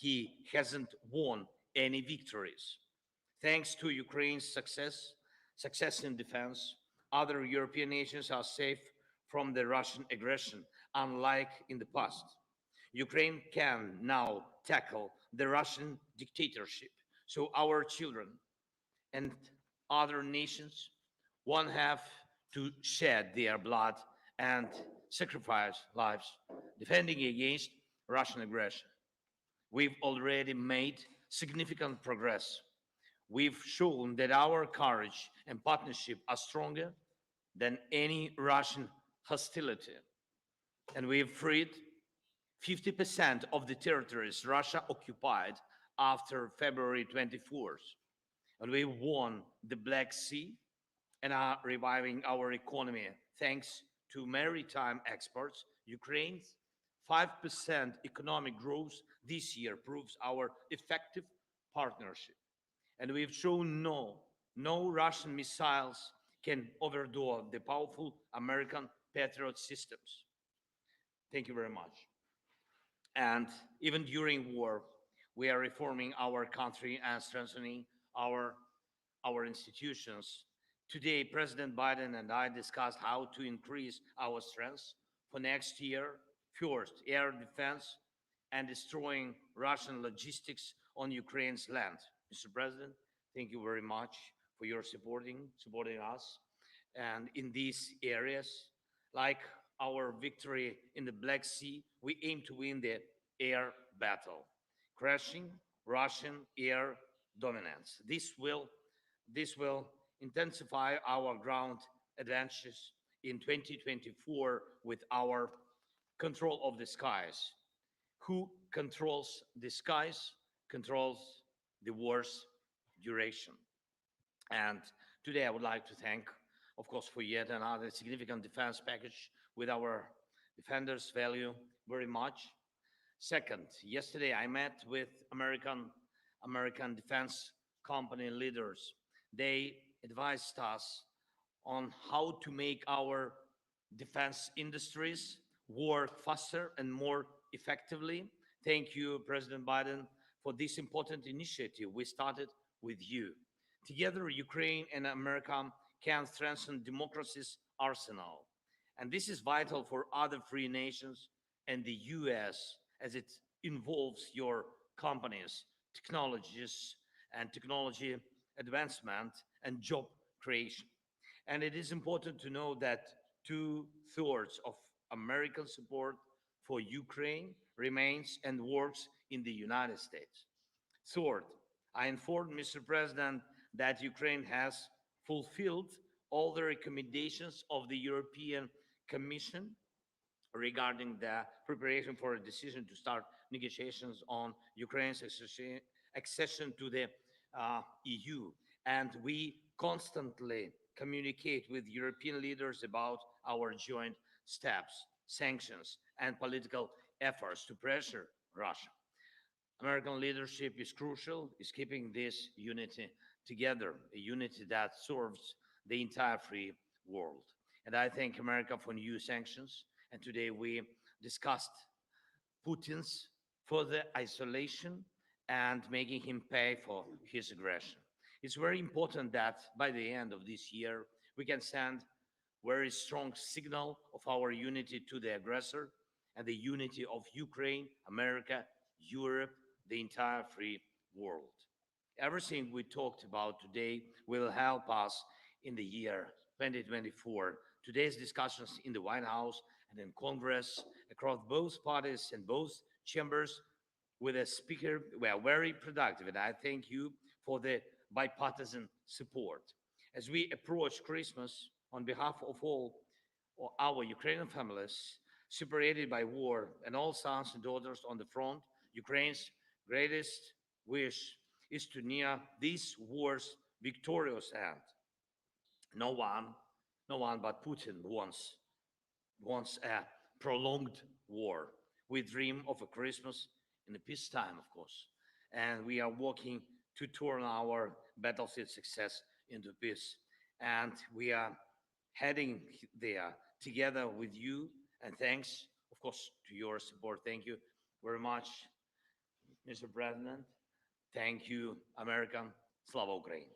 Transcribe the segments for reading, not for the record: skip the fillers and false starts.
he hasn't won any victories. Thanks to Ukraine's success in defense, other European nations are safe from the Russian aggression, unlike in the past. Ukraine can now tackle the Russian dictatorship. So our children and other nations won't have to shed their blood and sacrifice lives defending against Russian aggression. We've already made significant progress. We've shown that our courage and partnership are stronger than any Russian hostility. And we've freed 50% of the territories Russia occupied after February 24th. And we won the Black Sea and are reviving our economy thanks to maritime exports. Ukraine's 5% economic growth this year proves our effective partnership. And we've shown no Russian missiles can overthrow the powerful American Patriot systems. Thank you very much. And even during war, we are reforming our country and strengthening our, our institutions. Today, President Biden and I discussed how to increase our strength for next year. First, air defense and destroying Russian logistics on Ukraine's land. Mr. President, thank you very much for your supporting us. And in these areas, like our victory in the Black Sea, we aim to win the air battle, crushing Russian air dominance. This will intensify our ground advantages in 2024 with our control of the skies. Who controls the skies controls the war's duration. And today I would like to thank, of course, for yet another significant defense package with our defenders value very much. Second, yesterday I met with American defense company leaders. They advised us on how to make our defense industries work faster and more effectively. Thank you, President Biden, for this important initiative we started with you. Together, Ukraine and America can strengthen democracy's arsenal. And this is vital for other free nations and the US as it involves your companies, technologies, and technology advancement and job creation. And it is important to know that two-thirds of American support for Ukraine remains and works in the United States. Third, I informed Mr. President that Ukraine has fulfilled all the recommendations of the European Commission regarding the preparation for a decision to start negotiations on Ukraine's accession to the EU. And we constantly communicate with European leaders about our joint steps, sanctions, and political efforts to pressure Russia. American leadership is crucial, is keeping this unity together, a unity that serves the entire free world. And I thank America for new sanctions. And today we discussed Putin's further isolation and making him pay for his aggression. It's very important that by the end of this year, we can send very strong signal of our unity to the aggressor and the unity of Ukraine, America, Europe, the entire free world. Everything we talked about today will help us in the year 2024. Today's discussions in the White House and in Congress across both parties and both chambers with a speaker were very productive, and I thank you for the bipartisan support. As we approach Christmas, on behalf of all our Ukrainian families separated by war and all sons and daughters on the front, Ukraine's greatest wish is to near this war's victorious end. No one, no one but Putin wants a prolonged war. We dream of a Christmas in a peacetime, of course, and we are working to turn our battlefield success into peace. And we are heading there together with you. And thanks, of course, to your support. Thank you very much. Mr. President. Thank you, American. Slava Ukraine.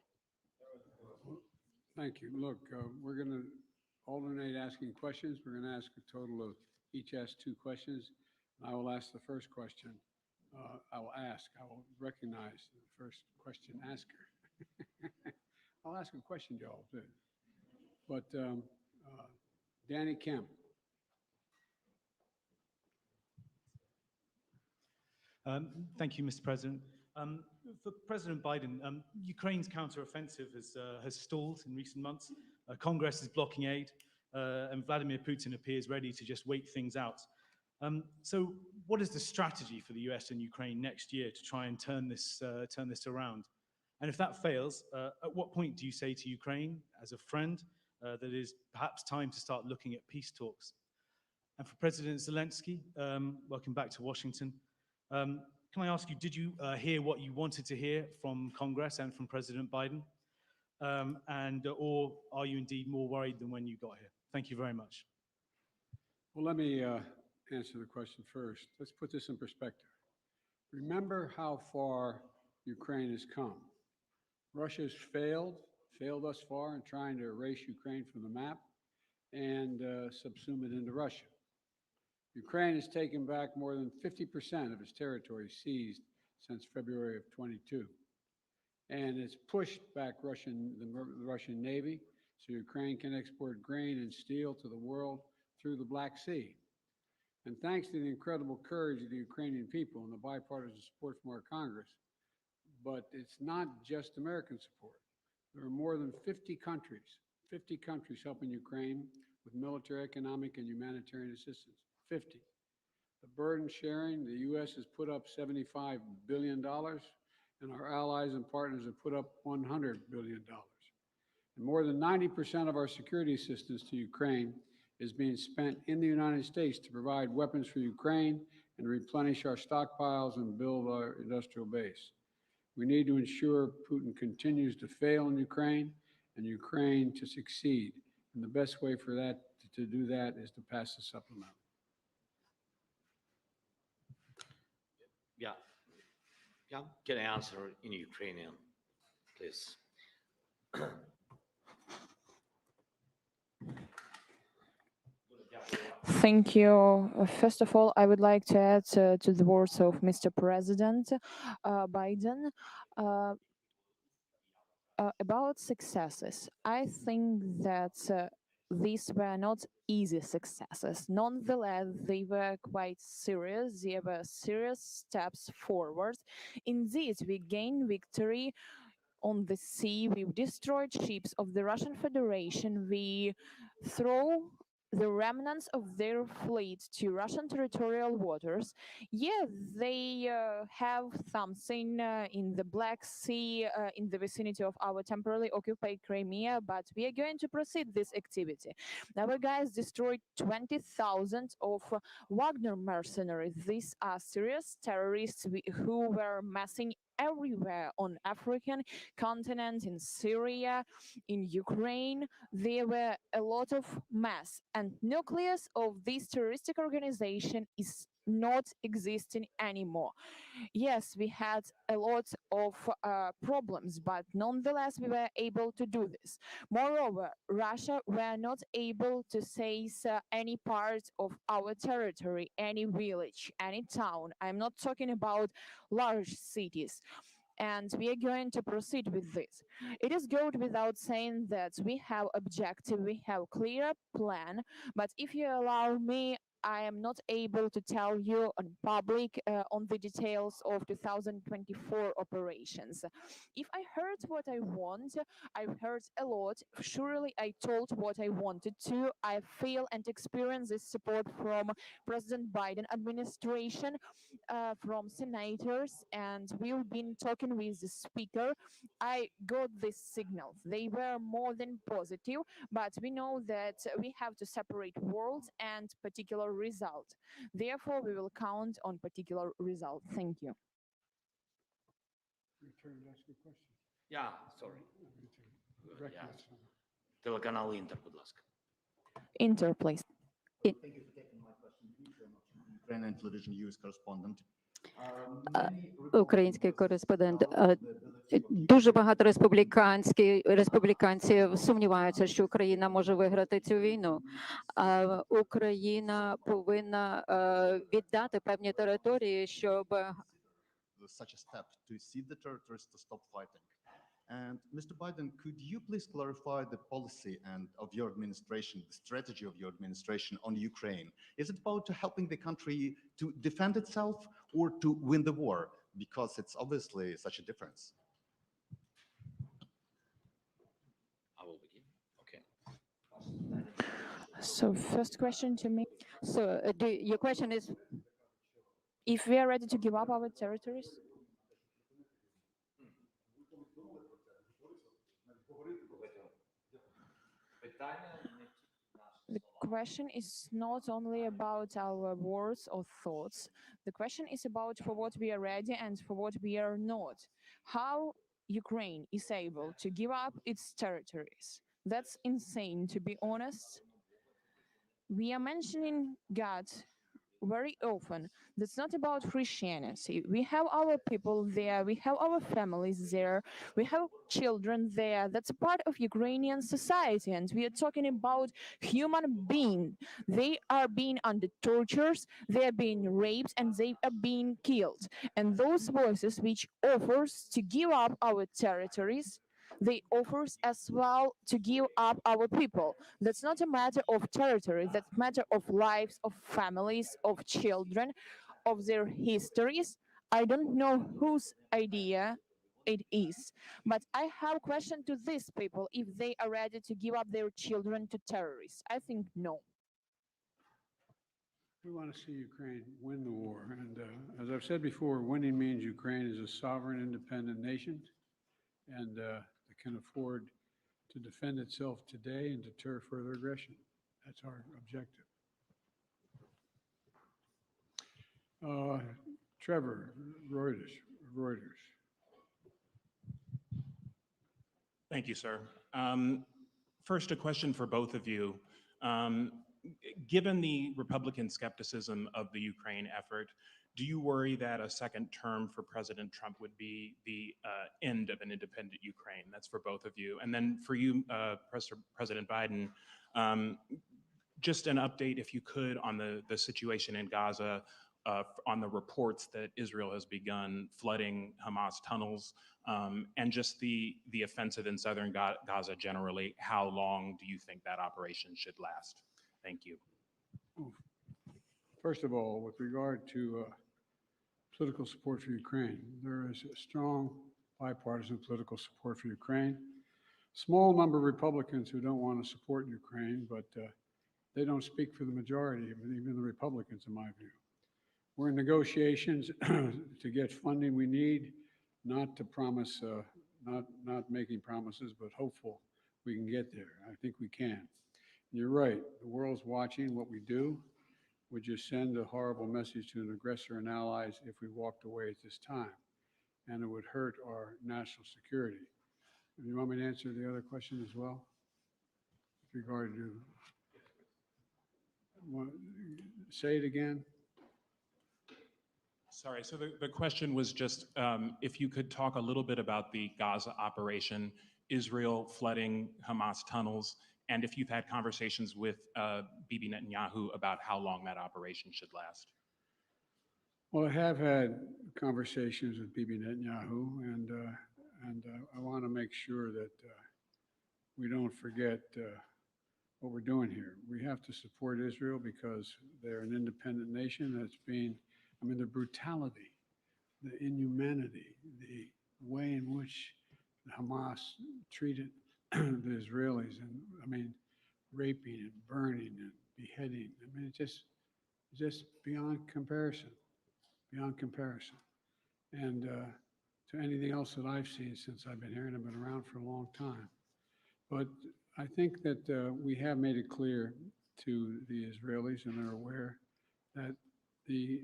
Thank you. Look, we're going to alternate asking questions. We're going to ask a total of each ask two questions. I will ask the first question. I will recognize the first question asker. I'll ask a question, Joel, too. But Danny Kemp. Thank you, Mr. President. For President Biden, Ukraine's counteroffensive has stalled in recent months. Congress is blocking aid, and Vladimir Putin appears ready to just wait things out. So, what is the strategy for the US and Ukraine next year to try and turn this around? And if that fails, at what point do you say to Ukraine, as a friend, that it is perhaps time to start looking at peace talks? And for President Zelensky, welcome back to Washington. Can I ask you, did you hear what you wanted to hear from Congress and from President Biden? Or are you indeed more worried than when you got here? Thank you very much. Well, let me answer the question first. Let's put this in perspective. Remember how far Ukraine has come. Russia's failed thus far in trying to erase Ukraine from the map and subsume it into Russia. Ukraine has taken back more than 50% of its territory seized since February of 22. And it's pushed back the Russian Navy so Ukraine can export grain and steel to the world through the Black Sea. And thanks to the incredible courage of the Ukrainian people and the bipartisan support from our Congress, but it's not just American support. There are more than 50 countries helping Ukraine with military, economic, and humanitarian assistance. 50. The burden sharing, the U.S. has put up $75 billion, and our allies and partners have put up $100 billion. And more than 90% of our security assistance to Ukraine is being spent in the United States to provide weapons for Ukraine and replenish our stockpiles and build our industrial base. We need to ensure Putin continues to fail in Ukraine and Ukraine to succeed. And the best way for that to do that is to pass the supplemental. Yeah. Can I answer in Ukrainian, please? Thank you. First of all, I would like to add to the words of Mr. President Biden about successes. I think that these were not easy successes. Nonetheless, they were quite serious. They were serious steps forward. Indeed, we gained victory on the sea. We destroyed ships of the Russian Federation. We throw the remnants of their fleet to Russian territorial waters. Yeah, they have something in the Black Sea, in the vicinity of our temporarily occupied Crimea, but we are going to proceed this activity. Our guys destroyed 20,000 of Wagner mercenaries. These are serious terrorists who were massing everywhere on African continent, in Syria, in Ukraine. There were a lot of mass, and nucleus of this terroristic organization is not existing anymore. Yes, we had a lot of problems, but nonetheless we were able to do this. Moreover, Russia were not able to seize any part of our territory, any village, any town. I'm not talking about large cities. And we are going to proceed with this. It is good without saying that we have objective, we have clear plan, but if you allow me, I am not able to tell you on public on the details of 2024 operations. If I heard what I want, I've heard a lot. Surely I told what I wanted to. I feel and experience this support from President Biden administration, from senators, and we've been talking with the speaker. I got these signals. They were more than positive, but we know that we have to separate words and particular result. Therefore, we will count on particular result. Thank you. Your turn to ask a question. Yeah, sorry. Recognize. Телеканал Інтер, будь ласка. Inter, please. Thank you for taking my question. Thank you very much. Ukrainian television news correspondent. Український кореспондент. Дуже багато республіканців сумніваються, що Україна може виграти цю війну. Україна повинна віддати певні території, щоб such a step to cede the territories to stop fighting. And Mr. Biden, could you please clarify the policy and of your administration, the strategy of your administration on Ukraine? Is it about helping the country to defend itself or to win the war? Because it's obviously such a difference. I will begin. Okay. So first question to me, So your question is, if we are ready to give up our territories? The question is not only about our words or thoughts. The question is about for what we are ready and for what we are not. How Ukraine is able to give up its territories. That's insane, to be honest. We are mentioning God very often. That's not about Christianity. We have our people there, we have our families there, we have children there. That's a part of Ukrainian society, and we are talking about human beings. They are being under tortures, they are being raped, and they are being killed. And those voices which offers to give up our territories, they offers as well to give up our people. That's not a matter of territory, that's a matter of lives, of families, of children, of their histories. I don't know whose idea it is, but I have a question to these people if they are ready to give up their children to terrorists. I think no. We want to see Ukraine win the war. And as I've said before, winning means Ukraine is a sovereign, independent nation and that can afford to defend itself today and deter further aggression. That's our objective. Trevor, Reuters. Thank you, sir. First, a question for both of you. Given the Republican skepticism of the Ukraine effort, do you worry that a second term for President Trump would be the end of an independent Ukraine? That's for both of you. And then for you, President Biden, just an update, if you could, on the situation in Gaza, on the reports that Israel has begun flooding Hamas tunnels, and just the offensive in southern Gaza generally. How long do you think that operation should last? Thank you. First of all, with regard to political support for Ukraine, there is a strong bipartisan political support for Ukraine. Small number of Republicans who don't want to support Ukraine, but they don't speak for the majority of even the Republicans, in my view. We're in negotiations to get funding we need, not to promise, not making promises, but hopeful we can get there. I think we can. And you're right, the world's watching what we do. Would you send a horrible message to an aggressor and allies if we walked away at this time? And it would hurt our national security. You want me to answer the other question as well? With regard to, say it again? Sorry, so the question was just if you could talk a little bit about the Gaza operation, Israel flooding Hamas tunnels, and if you've had conversations with Bibi Netanyahu about how long that operation should last. Well, I have had conversations with Bibi Netanyahu, and I want to make sure that we don't forget what we're doing here. We have to support Israel because they're an independent nation that's being, I mean, the brutality, the inhumanity, the way in which Hamas treated the Israelis, and I mean, raping and burning and beheading. I mean, it's just beyond comparison, beyond comparison. And to anything else that I've seen since I've been here, and I've been around for a long time. But I think that we have made it clear to the Israelis, and they're aware, that the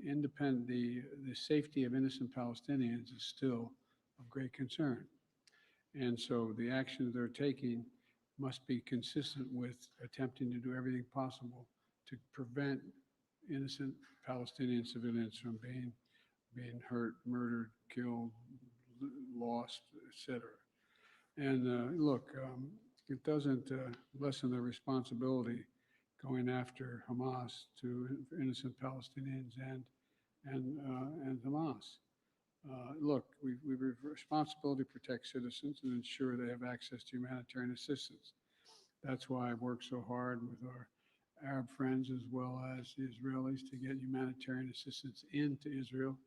safety of innocent Palestinians is still of great concern. And so the actions they're taking must be consistent with attempting to do everything possible to prevent innocent Palestinian civilians from being being hurt, murdered, killed, lost, etc. And look, it doesn't lessen their responsibility going after Hamas to innocent Palestinians and Hamas. Look, we have a responsibility to protect citizens and ensure they have access to humanitarian assistance. That's why I work so hard with our Arab friends as well as the Israelis to get humanitarian assistance into Israel,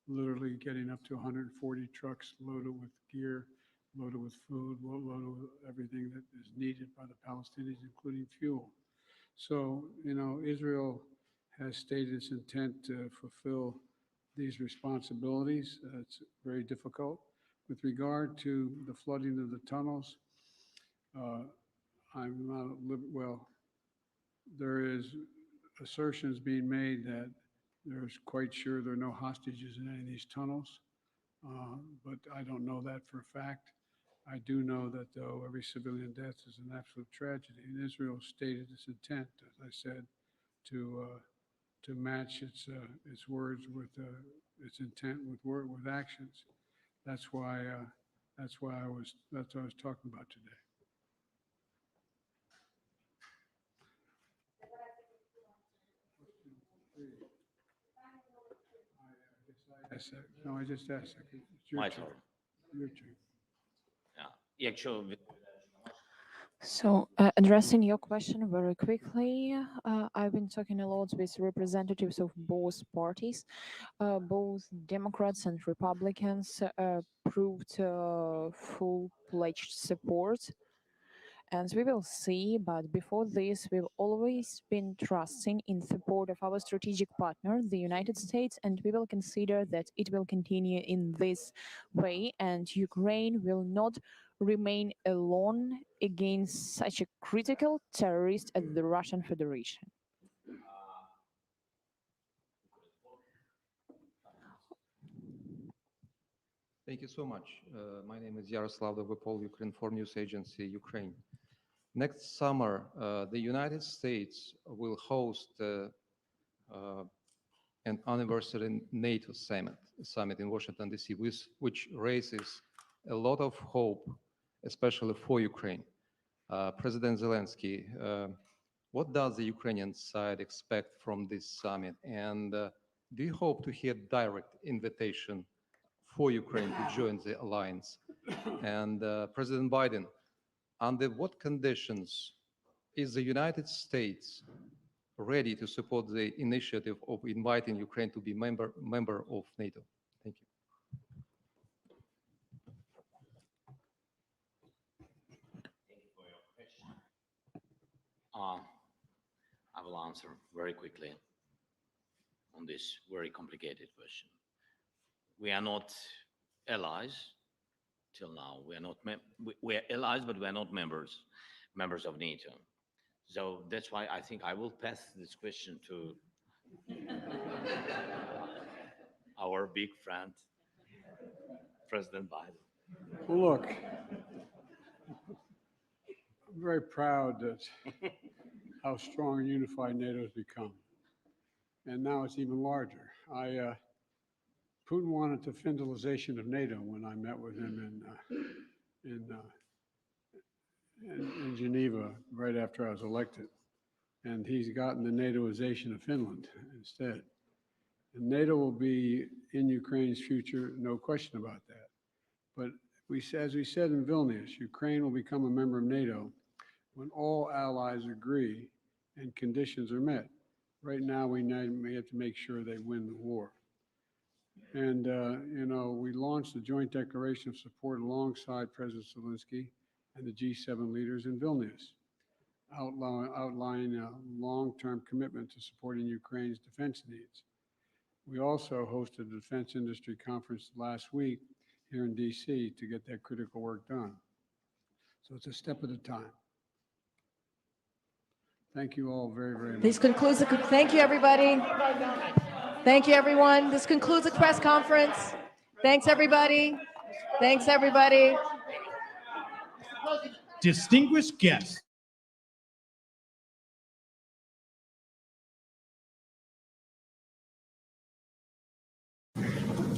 literally getting up to 140 trucks loaded with gear, loaded with food, loaded with everything that is needed by the Palestinians, including fuel. So, Israel has stated its intent to fulfill these responsibilities. It's very difficult. With regard to the flooding of the tunnels, I'm not, well, there is assertions being made that there's quite sure there are no hostages in any of these tunnels, but I don't know that for a fact. I do know that, though, every civilian death is an absolute tragedy. And Israel stated its intent, as I said, to match its words with its intent with actions. That's why I was talking about today. I just asked. It's your My turn. turn. Your turn. Yeah. Actually, So, addressing your question very quickly, I've been talking a lot with representatives of both parties. Both Democrats and Republicans proved full-fledged support. And we will see, but before this, we've always been trusting in support of our strategic partner, the United States, and we will consider that it will continue in this way, and Ukraine will not remain alone against such a critical terrorist as the Russian Federation. Thank you so much. My name is Yaroslav Dovopol, Ukrinform News Agency, Ukraine. Next summer, the United States will host an anniversary NATO summit in Washington, D.C., which raises a lot of hope, especially for Ukraine. President Zelensky, what does the Ukrainian side expect from this summit? And do you hope to hear direct invitation for Ukraine to join the alliance? And President Biden, under what conditions is the United States ready to support the initiative of inviting Ukraine to be member of NATO? Thank you. I will answer very quickly on this very complicated question. We are not allies till now. We are allies, but we are not members of NATO. So that's why I think I will pass this question to our big friend, President Biden. Well, look, I'm very proud that how strong and unified NATO has become. And now it's even larger. Putin wanted the federalization of NATO when I met with him in Geneva right after I was elected. And he's gotten the NATOization of Finland instead. And NATO will be in Ukraine's future, no question about that. But as we said in Vilnius, Ukraine will become a member of NATO when all allies agree and conditions are met. Right now, we have to make sure they win the war. And, we launched a joint declaration of support alongside President Zelensky and the G7 leaders in Vilnius, outlining a long-term commitment to supporting Ukraine's defense needs. We also hosted a defense industry conference last week here in DC to get that critical work done. So it's a step at a time. Thank you all very, very much. This concludes thank you, everybody. Thank you, everyone. This concludes the press conference. Thanks, everybody. Thanks, everybody. Distinguished guests.